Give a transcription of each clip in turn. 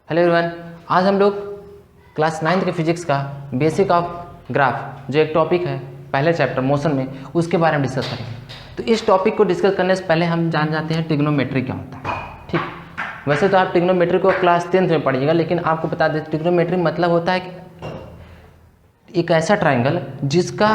Hello everyone, आज हम लोग क्लास 9th के फिजिक्स का बेसिक ऑफ ग्राफ जो एक टॉपिक है पहले चैप्टर मोशन में, उसके बारे में डिस्कस करेंगे। तो इस टॉपिक को डिस्कस करने से पहले हम जान जाते हैं ट्रिग्नोमेट्री क्या होता है। ठीक, वैसे तो आप ट्रिग्नोमेट्री को क्लास 10th में पढ़िएगा, लेकिन आपको बता दें ट्रिग्नोमेट्री मतलब होता है कि एक ऐसा ट्राइंगल जिसका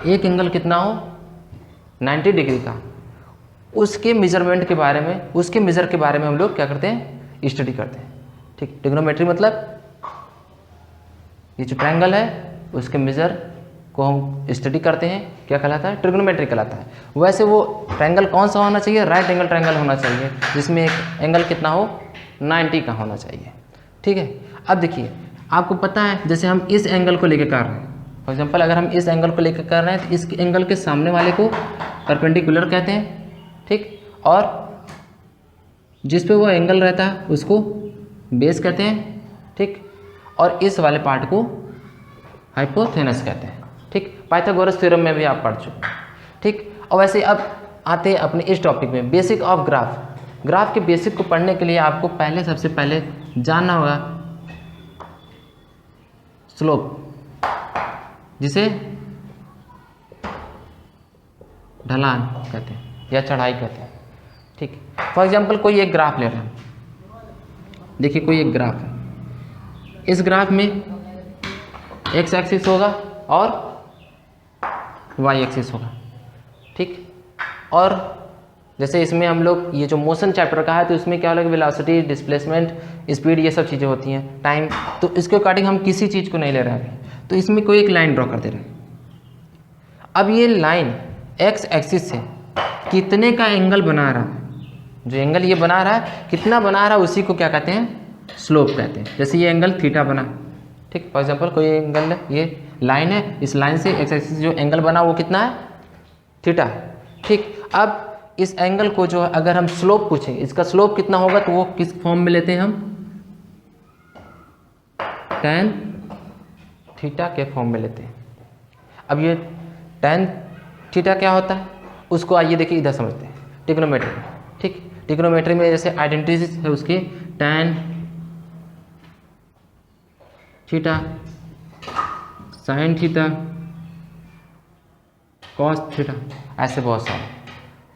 एक एंगल कितना हो 90 डिग्री का, उसके मेजरमेंट के बारे में, उसके मेजर के बारे में हम लोग क्या करते हैं, स्टडी करते हैं। ठीक, ट्रिग्नोमेट्री मतलब ये जो ट्रायंगल है उसके मेजर को हम स्टडी करते हैं, क्या कहलाता है, ट्रिग्नोमेट्री कहलाता है। वैसे वो ट्रायंगल कौन सा होना चाहिए, राइट एंगल ट्रायंगल होना चाहिए, जिसमें एक एंगल कितना हो 90 का होना चाहिए। ठीक है, अब देखिए आपको पता है जैसे हम इस एंगल को लेकर कर रहे हैं, फॉर एग्जाम्पल अगर हम इस एंगल को लेकर कर रहे हैं तो इस एंगल के सामने वाले को परपेंडिकुलर कहते हैं। ठीक, और जिस पे वो एंगल रहता है उसको बेस कहते हैं। ठीक, और इस वाले पार्ट को हाइपोथेनस कहते हैं। ठीक, पाइथागोरस थ्योरम में भी आप पढ़ चुके हैं। ठीक, और वैसे अब आते हैं अपने इस टॉपिक में, बेसिक ऑफ ग्राफ। ग्राफ के बेसिक को पढ़ने के लिए आपको सबसे पहले जानना होगा स्लोप, जिसे ढलान कहते हैं या चढ़ाई कहते हैं। ठीक, फॉर एग्जाम्पल कोई एक ग्राफ ले रहे हैं, देखिए कोई एक ग्राफ है, इस ग्राफ में एक्स एक्सिस होगा और वाई एक्सिस होगा। ठीक, और जैसे इसमें हम लोग ये जो मोशन चैप्टर का है तो इसमें क्या होगा, वेलोसिटी, डिस्प्लेसमेंट, स्पीड, ये सब चीज़ें होती हैं, टाइम। तो इसके अकॉर्डिंग हम किसी चीज़ को नहीं ले रहे हैं, तो इसमें कोई एक लाइन ड्रॉ कर दे रहे हैं। अब ये लाइन एक्स एक्सिस से कितने का एंगल बना रहा है, जो एंगल ये बना रहा है कितना बना रहा है, उसी को क्या कहते हैं, स्लोप कहते हैं। जैसे ये एंगल थीटा बना, ठीक, फॉर एग्जांपल कोई एंगल है, ये लाइन है, इस लाइन से एक्स एक्सिस जो एंगल बना वो कितना है, थीटा है। ठीक, अब इस एंगल को जो अगर हम स्लोप पूछें, इसका स्लोप कितना होगा, तो वो किस फॉर्म में लेते हैं हम, tan थीटा के फॉर्म में लेते हैं। अब ये tan थीटा क्या होता है, उसको आइए देखिए इधर समझते हैं ट्रिग्नोमेट्री में। ठीक, ट्रिग्नोमेट्री में जैसे आइडेंटिटीज है उसकी, tan theta, sin theta, cos theta, ऐसे बहुत सारे।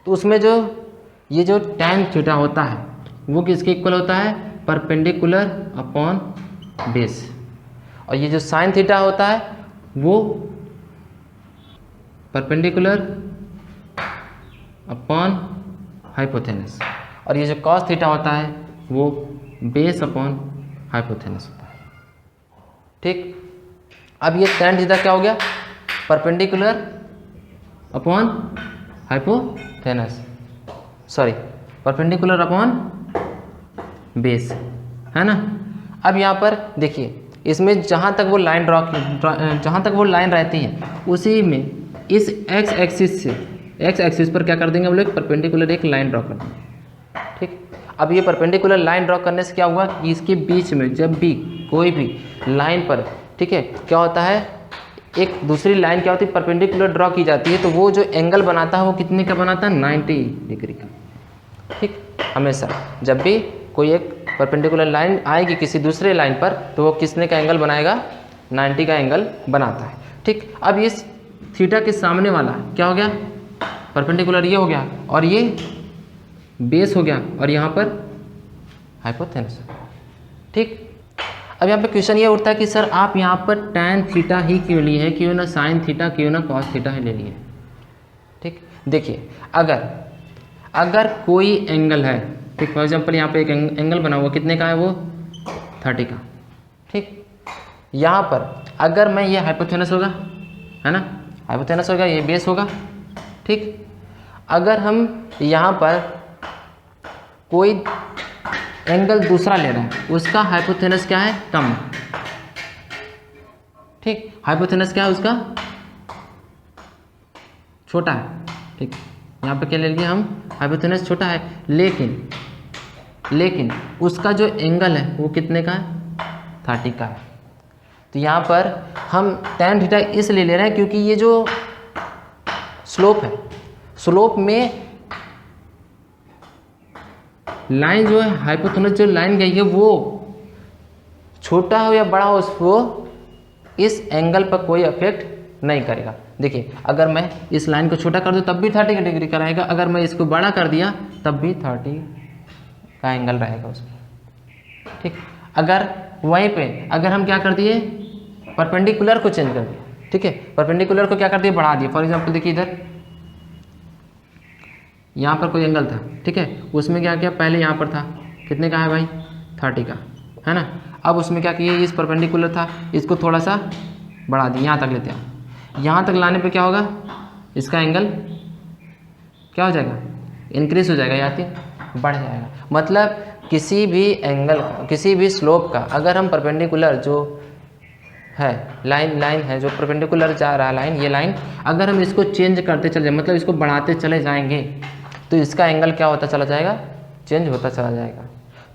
तो उसमें जो ये जो tan थीटा होता है वो किसके इक्वल होता है, परपेंडिकुलर अपॉन बेस, और ये जो sin थीटा होता है वो परपेंडिकुलर अपॉन हाइपोथेनस, और ये जो cos थीटा होता है वो बेस अपॉन हाइपोथेनस होता है। ठीक, अब ये tan थीटा क्या हो गया, perpendicular upon hypotenuse, sorry perpendicular upon base, है ना। अब यहाँ पर देखिए इसमें जहाँ तक वो लाइन जहाँ तक वो लाइन रहती है उसी में इस एक्स एक्सिस से, एक्स एक्सिस पर क्या कर देंगे हम लोग, परपेंडिकुलर एक लाइन ड्रॉ कर देंगे। ठीक, अब ये परपेंडिकुलर लाइन ड्रॉ करने से क्या हुआ कि इसके बीच में जब भी कोई भी लाइन पर, ठीक है, क्या होता है, एक दूसरी लाइन क्या होती है, परपेंडिकुलर ड्रॉ की जाती है, तो वो जो एंगल बनाता है वो कितने का बनाता है, 90 डिग्री का। ठीक, हमेशा जब भी कोई एक परपेंडिकुलर लाइन आएगी किसी दूसरे लाइन पर तो वो किसने का एंगल बनाएगा, 90 का एंगल बनाता है। ठीक, अब ये थीटा के सामने वाला क्या हो गया, परपेंडिकुलर ये हो गया, और ये बेस हो गया, और यहाँ पर हाइपोथेनस। ठीक, अब यहाँ पे क्वेश्चन ये उठता है कि सर आप यहाँ पर tan थीटा ही क्यों लिए है, क्यों ना sin थीटा, क्यों ना cos थीटा ही ले लिए। ठीक, देखिए अगर कोई एंगल है, ठीक, फॉर एग्जांपल यहाँ पे एक एंगल बना हुआ, कितने का है वो, 30 का। ठीक, यहाँ पर अगर मैं, ये हाइपोथेनस होगा, है ना, हाइपोथेनस होगा, ये बेस होगा। ठीक, अगर हम यहाँ पर कोई एंगल दूसरा ले रहे हैं, उसका हाइपोथेनस क्या है, कम। ठीक, हाइपोथेनस क्या है उसका, छोटा है। ठीक, यहाँ पे क्या ले लिए हम, हाइपोथेनस छोटा है, लेकिन उसका जो एंगल है वो कितने का है, 30 का है। तो यहाँ पर हम tan थीटा इसलिए ले रहे हैं क्योंकि ये जो स्लोप है, स्लोप में लाइन जो है हाइपोथेनस जो लाइन गई है वो छोटा हो या बड़ा हो उसको इस एंगल पर कोई अफेक्ट नहीं करेगा। देखिए अगर मैं इस लाइन को छोटा कर दूं तब भी 30 डिग्री कराएगा, अगर मैं इसको बड़ा कर दिया तब भी 30 का एंगल रहेगा उसमें। ठीक, अगर वहीं पे अगर हम क्या कर दिए परपेंडिकुलर को चेंज कर दिया, ठीक है, परपेंडिकुलर को क्या कर दिया बढ़ा दिया। फॉर एग्जांपल देखिए इधर यहाँ पर कोई एंगल था, ठीक है, उसमें क्या किया पहले यहाँ पर था कितने का है भाई 30 का है ना। अब उसमें क्या किए इस परपेंडिकुलर था इसको थोड़ा सा बढ़ा दिया, यहाँ तक लेते हैं। यहाँ तक लाने पे क्या होगा इसका एंगल क्या हो जाएगा इंक्रीज हो जाएगा या फिर बढ़ जाएगा। मतलब किसी भी एंगल किसी भी स्लोप का अगर हम परपेंडिकुलर जो है लाइन है जो परपेंडिकुलर जा रहा है लाइन, ये लाइन अगर हम इसको चेंज करते चले जाए मतलब इसको बढ़ाते चले जाएंगे तो इसका एंगल क्या होता चला जाएगा चेंज होता चला जाएगा।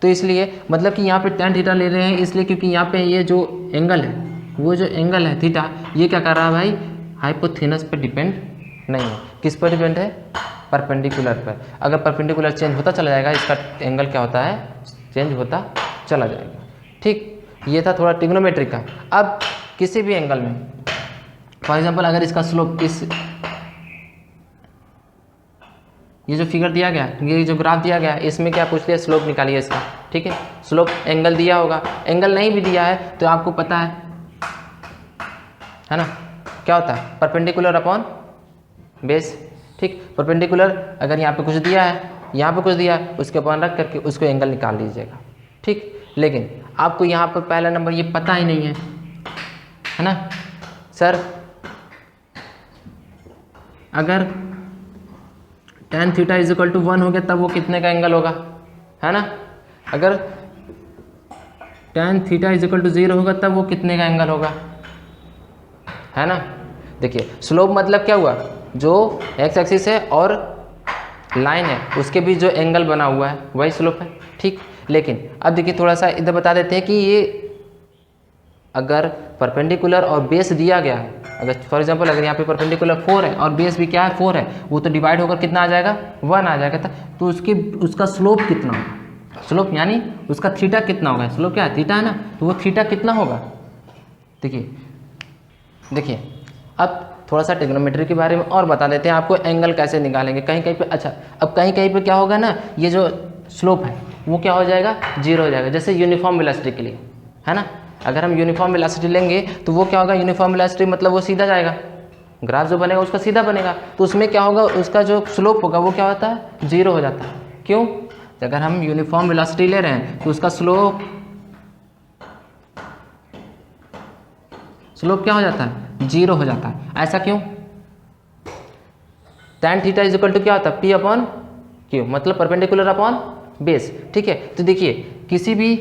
तो इसलिए मतलब कि यहाँ पे tan थीटा ले रहे हैं इसलिए क्योंकि यहाँ पे ये जो एंगल है वो जो एंगल है थीटा ये क्या कर रहा है भाई हाइपोथेनस पर डिपेंड नहीं है। किस पर डिपेंड है परपेंडिकुलर पर। अगर परपेंडिकुलर चेंज होता चला जाएगा इसका एंगल क्या होता है चेंज होता चला जाएगा। ठीक, ये था थोड़ा ट्रिग्नोमेट्री का। अब किसी भी एंगल में फॉर एग्जांपल अगर इसका स्लोप इस ये जो फिगर दिया गया ये जो ग्राफ दिया गया इसमें क्या पूछ लिया स्लोप निकालिए इसका, ठीक है, स्लोप एंगल दिया होगा, एंगल नहीं भी दिया है तो आपको पता है ना क्या होता है परपेंडिकुलर अपॉन बेस। ठीक, परपेंडिकुलर अगर यहाँ पे कुछ दिया है यहाँ पे कुछ दिया है उसके अपॉन रख करके उसको एंगल निकाल लीजिएगा। ठीक, लेकिन आपको यहाँ पर पहला नंबर ये पता ही नहीं है ना सर अगर tan theta is equal to 1 हो गया तब वो कितने का एंगल होगा है ना। अगर tan theta is equal to 0 होगा तब वो कितने का एंगल होगा है ना। देखिए स्लोप मतलब क्या हुआ जो एक्स एक्सिस है और लाइन है उसके बीच जो एंगल बना हुआ है वही स्लोप है। ठीक, लेकिन अब देखिए थोड़ा सा इधर बता देते हैं कि ये अगर परपेंडिकुलर और बेस दिया गया है अगर फॉर एग्जांपल अगर यहाँ पे परपेंडिकुलर 4 है और बेस भी क्या है 4 है वो तो डिवाइड होकर कितना आ जाएगा 1 आ जाएगा। तो उसका स्लोप कितना होगा स्लोप यानी उसका थीटा कितना होगा स्लोप क्या है थीटा है ना तो वो थीटा कितना होगा। देखिए अब थोड़ा सा ट्रिग्नोमेट्री के बारे में और बता देते हैं आपको एंगल कैसे निकालेंगे कहीं कहीं पे। अच्छा अब कहीं कहीं पे क्या होगा ना ये जो स्लोप है वो क्या हो जाएगा 0 हो जाएगा जैसे यूनिफॉर्म वेलोसिटी के लिए है ना। अगर हम यूनिफॉर्म वेलोसिटी लेंगे तो वो क्या होगा यूनिफॉर्म वेलोसिटी मतलब वो सीधा जाएगा ग्राफ जो बनेगा उसका सीधा बनेगा तो उसमें क्या होगा उसका जो स्लोप होगा वो क्या होता है 0 हो जाता है। क्यों अगर हम यूनिफॉर्म वेलोसिटी ले रहे हैं तो उसका स्लोप क्या हो जाता है 0 हो जाता है। ऐसा क्यों tan theta is equal to क्या होता है P अपॉन Q मतलब परपेंडिकुलर अपॉन बेस। ठीक है, तो देखिए किसी भी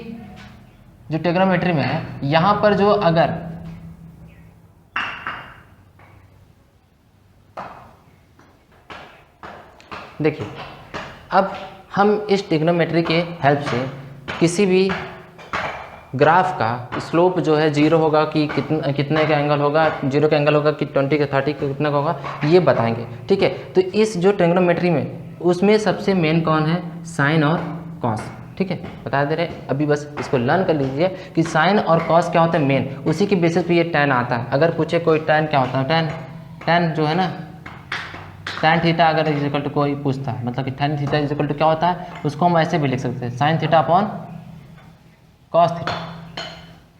जो ट्रिग्नोमेट्री में है यहाँ पर जो अगर देखिए अब हम इस ट्रिग्नोमेट्री के हेल्प से किसी भी ग्राफ का स्लोप जो है 0 होगा कि कितने का एंगल होगा 0 का एंगल होगा कि 20 का 30 का कितना का होगा ये बताएंगे। ठीक है, तो इस जो ट्रिग्नोमेट्री में उसमें सबसे मेन कौन है साइन और कॉस। ठीक है, बता दे रहे अभी बस इसको लर्न कर लीजिए कि साइन और कॉस क्या होता है मेन, उसी की बेसिस पे ये tan आता है। अगर पूछे कोई tan क्या होता है tan जो है ना tan थीटा अगर इज इक्वल टू कोई पूछता है मतलब कि tan theta is equal to क्या होता है उसको हम ऐसे भी लिख सकते हैं sine theta upon cos theta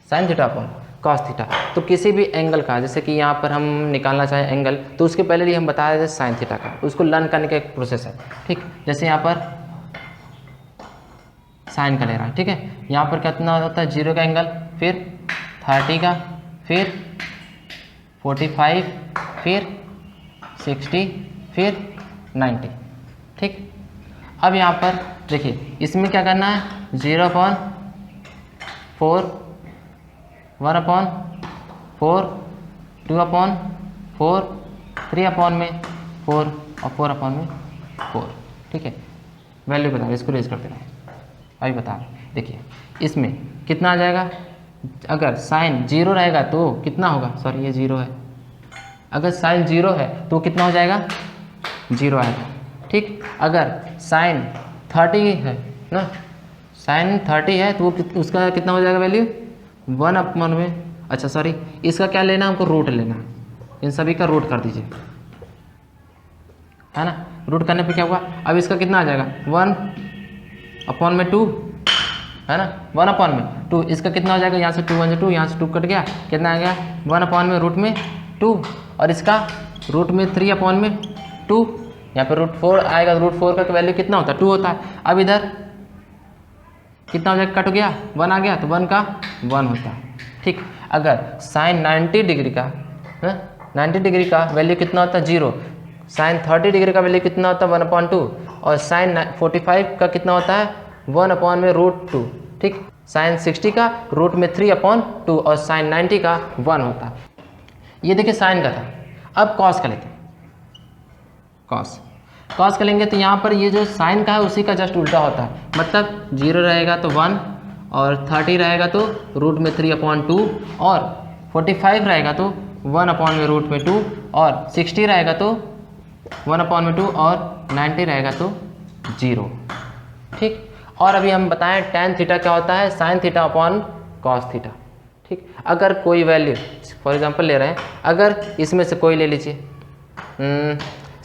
sine theta upon cos theta. तो किसी भी एंगल का जैसे कि यहाँ पर हम निकालना चाहें एंगल तो उसके पहले ही हम बता रहे थे साइन थीटा का, उसको लर्न करने का एक प्रोसेस है। ठीक, जैसे यहाँ पर साइन का ले रहा है, ठीक है, यहाँ पर कितना होता है 0 का एंगल फिर 30 का फिर 45 फिर 60 फिर 90। ठीक, अब यहाँ पर देखिए इसमें क्या करना है 0 अपॉन 4 1 अपॉन 4 2 अपॉन 4 3 अपॉन में 4 और 4 अपॉन में 4। ठीक है, वैल्यू बता रहे इसको रेज करते रहे अभी बता रहे। देखिए इसमें कितना आ जाएगा अगर साइन 0 रहेगा तो कितना होगा सॉरी ये 0 है अगर साइन 0 है तो कितना हो जाएगा 0 आएगा। ठीक, अगर साइन 30 है ना, साइन 30 है तो वो उसका कितना हो जाएगा वैल्यू 1/, में अच्छा सॉरी इसका क्या लेना हमको रूट लेना, इन सभी का रूट कर दीजिए, है ना। रूट करने पे क्या हुआ, अब इसका कितना आ जाएगा 1/2, है ना, 1/2, इसका कितना हो जाएगा, यहाँ से 2 1 2, यहाँ से 2 कट गया, कितना आ गया 1/√2, और इसका रूट में 3/2, यहाँ पे √4 आएगा, √4 का वैल्यू कितना होता है 2 होता है। अब इधर कितना हो जाएगा, कट गया 1 आ गया तो 1 का 1 होता है। ठीक, अगर साइन 90 डिग्री का 90 डिग्री का वैल्यू कितना होता है 0, साइन 30 डिग्री का वैल्यू कितना होता है 1/2, और साइन 45 का कितना होता है 1/√2। ठीक, साइन 60 का रूट में 3/2 और साइन 90 का 1 होता है। ये देखिए साइन का था। अब कॉस का लेते हैं, कॉस का लेंगे तो यहाँ पर ये जो साइन का है उसी का जस्ट उल्टा होता है, मतलब 0 रहेगा तो 1, और 30 रहेगा तो रूट में 3/2, और 45 रहेगा तो 1/√2, और 60 रहेगा तो 1/2, और 90 रहेगा तो 0। ठीक, और अभी हम बताएं tan थीटा क्या होता है, sin theta upon cos theta. ठीक, अगर कोई वैल्यू फॉर एग्जांपल ले रहे हैं, अगर इसमें से कोई ले लीजिए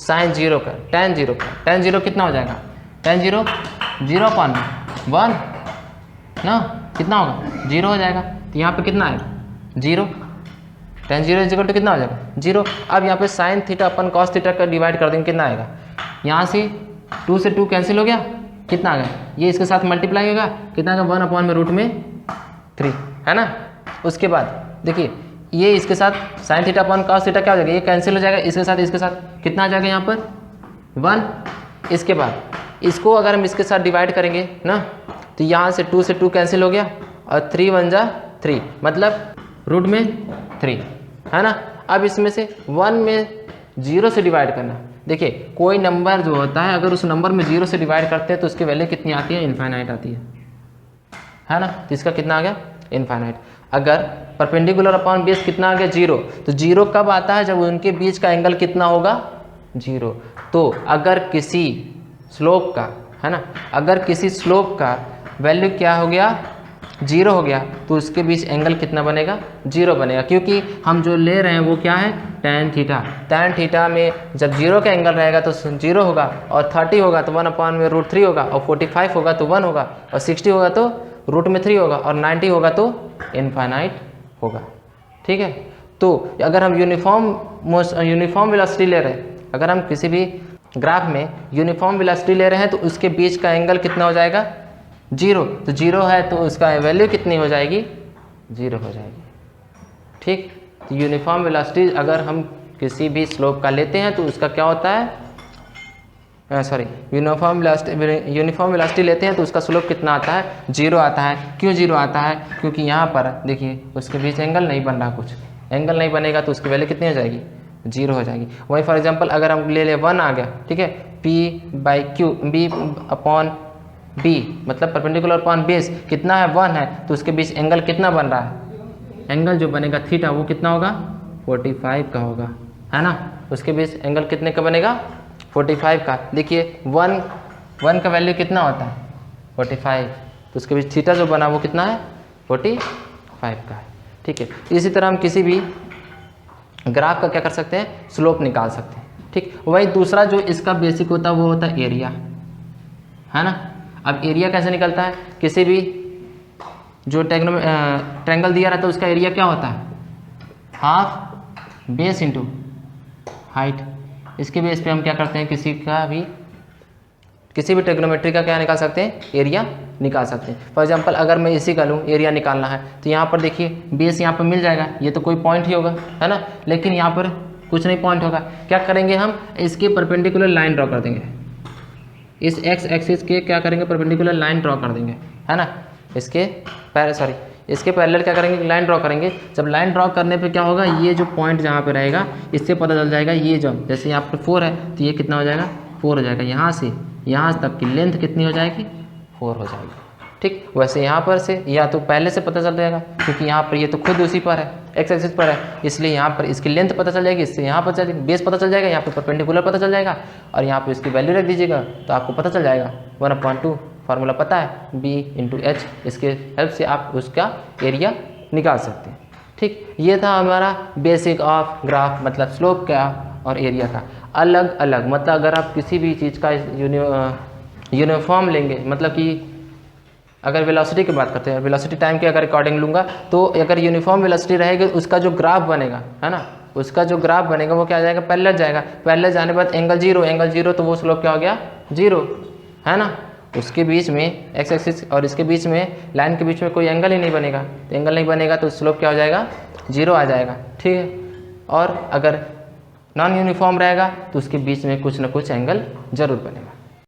sin 0 का tan 0 का, tan 0 कितना हो जाएगा, tan 0 0/1 ना, कितना होगा 0 हो जाएगा, तो यहाँ पे कितना आएगा 0, tan 0 = कितना हो जाएगा 0। अब यहाँ पे sin थीटा अपन cos थीटा का डिवाइड कर देंगे, कितना आएगा, यहाँ से 2 से 2 कैंसिल हो गया, कितना आ गया, ये इसके साथ मल्टीप्लाई होगा, कितना आएगा 1/√3, है ना। उसके बाद देखिए ये इसके साथ sin theta upon cos theta क्या हो जाएगा, ये कैंसिल हो जाएगा, इसके साथ कितना आ जाएगा यहाँ पर 1। इसके बाद इसको अगर हम इसके साथ डिवाइड करेंगे ना, तो यहाँ से 2 से 2 कैंसिल हो गया, और 3 1 जा 3, मतलब रूट में 3, है ना। अब इसमें से 1 में 0 से डिवाइड करना। देखिए कोई नंबर जो होता है अगर उस नंबर में 0 से डिवाइड करते हैं तो उसकी वैल्यू कितनी आती है, इनफाइनाइट आती है ना। तो इसका कितना आ गया इनफाइनाइट। अगर परपेंडिकुलर अपॉन बेस कितना आ गया 0, तो 0 कब आता है, जब उनके बीच का एंगल कितना होगा 0। तो अगर किसी स्लोप का, है ना, अगर किसी स्लोप का वैल्यू क्या हो गया 0 हो गया, तो उसके बीच एंगल कितना बनेगा 0 बनेगा, क्योंकि हम जो ले रहे हैं वो क्या है tan थीटा। tan थीटा में जब 0 का एंगल रहेगा तो 0 होगा, और 30 होगा तो 1/√3 होगा, और 45 होगा तो 1 होगा, और 60 होगा तो रूट में 3 होगा, और 90 होगा तो इनफाइनाइट होगा। ठीक है, तो अगर हम यूनिफॉर्म वेलोसिटी ले रहे हैं, अगर हम किसी भी ग्राफ में यूनिफॉर्म वेलोसिटी ले रहे हैं तो उसके बीच का एंगल कितना हो जाएगा 0। तो 0 है तो उसका वैल्यू कितनी हो जाएगी 0 हो जाएगी। ठीक, तो यूनिफॉर्म वेलोसिटी अगर हम किसी भी स्लोप का लेते हैं तो उसका क्या होता है, यूनिफॉर्म वेलोसिटी लेते हैं तो उसका स्लोप कितना आता है 0 आता है। क्यों 0 आता है, क्योंकि यहाँ पर देखिए उसके बीच एंगल नहीं बन रहा, कुछ एंगल नहीं बनेगा तो उसकी वैल्यू कितनी हो जाएगी 0 हो जाएगी। वही फॉर एग्जांपल अगर हम ले 1 आ गया, ठीक है, P/Q B/B मतलब परपेंडिकुलर अपॉन बेस कितना है 1 है, तो उसके बीच एंगल कितना बन रहा है, एंगल जो बनेगा थीटा वो कितना होगा 45 का होगा, है ना। उसके बीच एंगल कितने का बनेगा 45 का। देखिए 1 का वैल्यू कितना होता है 45, तो उसके बीच थीटा जो बना वो कितना है 45 का है। ठीक है, इसी तरह हम किसी भी ग्राफ का क्या कर सकते हैं स्लोप निकाल सकते हैं। ठीक, वही दूसरा जो इसका बेसिक होता है वो होता है एरिया, है ना। अब एरिया कैसे निकलता है, किसी भी जो ट्रायंगल दिया रहता है उसका एरिया क्या होता है हाफ बेस इंटू हाइट। इसके बेस पे हम क्या करते हैं किसी भी ट्रिग्नोमेट्री का क्या निकाल सकते हैं एरिया निकाल सकते हैं। फॉर एग्जांपल अगर मैं इसी का लूँ एरिया निकालना है तो यहाँ पर देखिए बेस यहाँ पर मिल जाएगा, ये तो कोई पॉइंट ही होगा, है ना, लेकिन यहाँ पर कुछ नहीं पॉइंट होगा। क्या करेंगे हम इसके परपेंडिकुलर लाइन ड्रॉ कर देंगे, इस एक्स एक्सिस के क्या करेंगे परपेंडिकुलर लाइन ड्रॉ कर देंगे, है ना। इसके पैरेलल क्या करेंगे लाइन ड्रॉ करेंगे। जब लाइन ड्रॉ करने पे क्या होगा, ये जो पॉइंट जहाँ पे रहेगा इससे पता चल जाएगा ये जो जैसे यहाँ पर 4 है तो ये कितना हो जाएगा 4 हो जाएगा, यहाँ से यहाँ तक की लेंथ कितनी हो जाएगी 4 हो जाएगी। ठीक, वैसे यहाँ पर से या तो पहले से पता चल जाएगा क्योंकि यहाँ पर ये तो खुद उसी पर है एक्स एक्सिस पर है, इसलिए यहाँ पर इसकी लेंथ पता चल जाएगी, इससे यहाँ पर बेस पता चल जाएगा, यहाँ पर परपेंडिकुलर पता चल जाएगा, और यहाँ पर इसकी वैल्यू रख दीजिएगा तो आपको पता चल जाएगा 1/2 फार्मूला पता है, b इंटू एच, इसके हेल्प से आप उसका एरिया निकाल सकते हैं। ठीक, ये था हमारा बेसिक ऑफ ग्राफ, मतलब स्लोप का और एरिया का। अलग अलग मतलब अगर आप किसी भी चीज़ का यूनिफॉर्म लेंगे, मतलब कि अगर वेलोसिटी की बात करते हैं, वेलोसिटी टाइम के अगर अकॉर्डिंग लूँगा तो अगर यूनिफॉर्म वेलोसिटी रहेगी उसका जो ग्राफ बनेगा, है ना, उसका जो ग्राफ बनेगा वो क्या जाएगा, पैरेलल जाएगा। पैरेलल जाने के बाद एंगल जीरो, तो वो स्लोप क्या हो गया, जीरो, है ना। उसके बीच में एक्स एक्सिस और इसके बीच में लाइन के बीच में कोई एंगल ही नहीं बनेगा, तो एंगल नहीं बनेगा तो स्लोप क्या हो जाएगा, जीरो आ जाएगा। ठीक है, और अगर नॉन यूनिफॉर्म रहेगा तो उसके बीच में कुछ ना कुछ एंगल जरूर बनेगा।